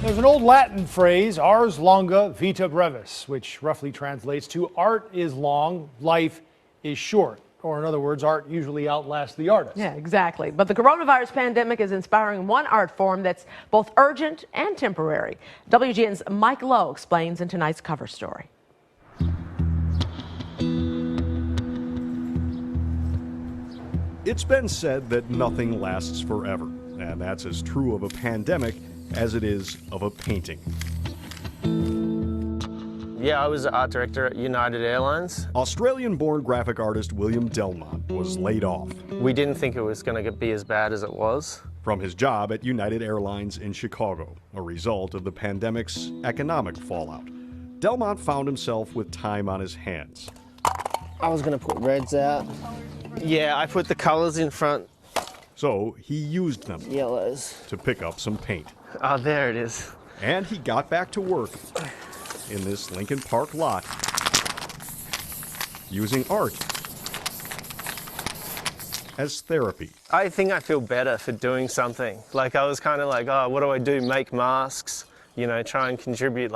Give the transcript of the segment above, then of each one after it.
There's an old Latin phrase, ars longa, vita brevis, which roughly translates to art is long, life is short. Or in other words, art usually outlasts the artist. Yeah, exactly. But the coronavirus pandemic is inspiring one art form that's both urgent and temporary. WGN's Mike Lowe explains in tonight's cover story. It's been said that nothing lasts forever, and that's as true of a pandemic as it is of a painting. Yeah, I was the art director at United Airlines. Australian-born graphic artist William Delmont was laid off. We didn't think it was going to be as bad as it was. From his job at United Airlines in Chicago, a result of the pandemic's economic fallout. Delmont found himself with time on his hands. I was going to put reds out. Yeah, I put the colors in front. So he used them. Yellows. To pick up some paint. Oh, there it is. And he got back to work in this Lincoln Park lot using art as therapy. I think I feel better for doing something. Like I was kind of like, oh, what do I do? Make masks, try and contribute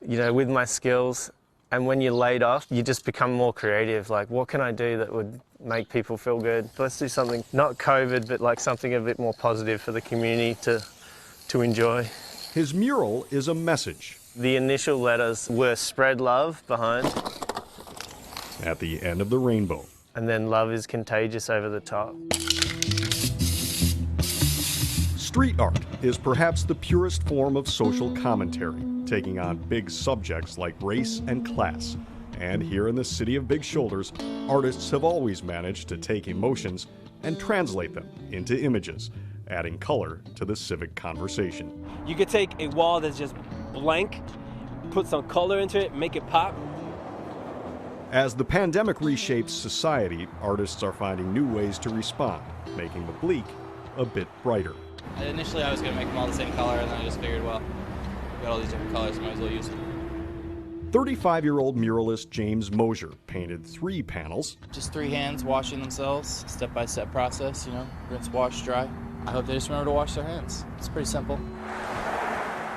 with my skills. And when you're laid off, you just become more creative. Like, what can I do that would make people feel good? Let's do something, not COVID, but like something a bit more positive for the community to enjoy. His mural is a message. The initial letters were spread love behind. At the end of the rainbow. And then love is contagious over the top. Street art is perhaps the purest form of social commentary, taking on big subjects like race and class. And here in the city of big shoulders, artists have always managed to take emotions and translate them into images, adding color to the civic conversation. You could take a wall that's just blank, put some color into it, make it pop. As the pandemic reshapes society, artists are finding new ways to respond, making the bleak a bit brighter. Initially I was going to make them all the same color, and then I just figured, well, we got all these different colors, might as well use them. 35-year-old muralist James Mosier painted 3 panels. Just 3 hands washing themselves, step-by-step process, rinse, wash, dry. I hope they just remember to wash their hands. It's pretty simple.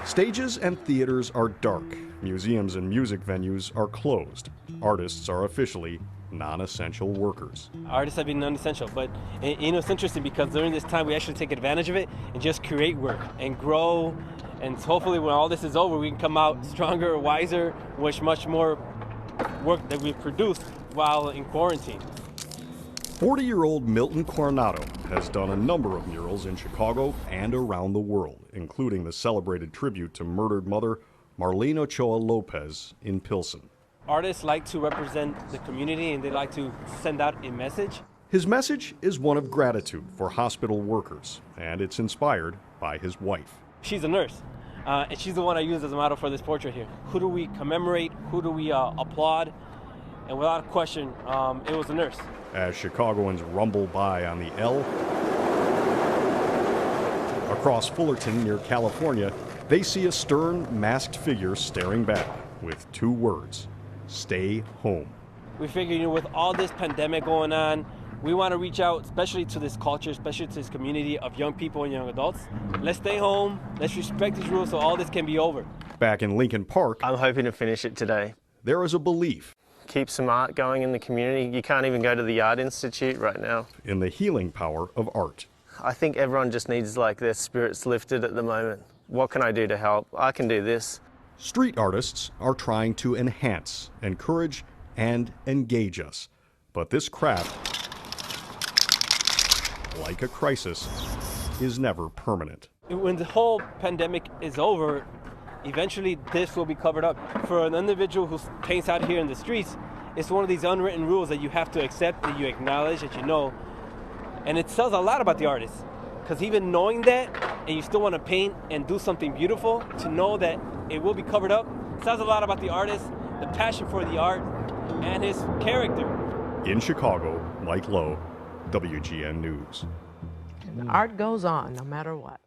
Stages and theaters are dark. Museums and music venues are closed. Artists are officially non-essential workers. Artists have been non-essential, but it's interesting because during this time we actually take advantage of it and just create work and grow, and hopefully when all this is over we can come out stronger, wiser, with much more work that we've produced while in quarantine. 40-year-old Milton Coronado has done a number of murals in Chicago and around the world, including the celebrated tribute to murdered mother Marlene Ochoa Lopez in Pilsen. Artists like to represent the community and they like to send out a message. His message is one of gratitude for hospital workers, and it's inspired by his wife. She's a nurse, and she's the one I use as a model for this portrait here. Who do we commemorate? Who do we applaud? And without question, it was a nurse. As Chicagoans rumble by on the L, across Fullerton near California, they see a stern, masked figure staring back with 2 words: stay home. We figured, with all this pandemic going on, we want to reach out, especially to this culture, especially to this community of young people and young adults. Let's stay home. Let's respect these rules so all this can be over. Back in Lincoln Park, I'm hoping to finish it today. There is a belief. Keep some art going in the community. You can't even go to the Art Institute right now. In the healing power of art. I think everyone just needs their spirits lifted at the moment. What can I do to help? I can do this. Street artists are trying to enhance, encourage, and engage us. But this craft, like a crisis, is never permanent. When the whole pandemic is over, eventually this will be covered up. For an individual who paints out here in the streets, it's one of these unwritten rules that you have to accept, that you acknowledge, that you know. And it tells a lot about the artist. Because even knowing that, and you still want to paint and do something beautiful, to know that it will be covered up, says a lot about the artist, the passion for the art, and his character. In Chicago, Mike Lowe, WGN News. And the art goes on no matter what.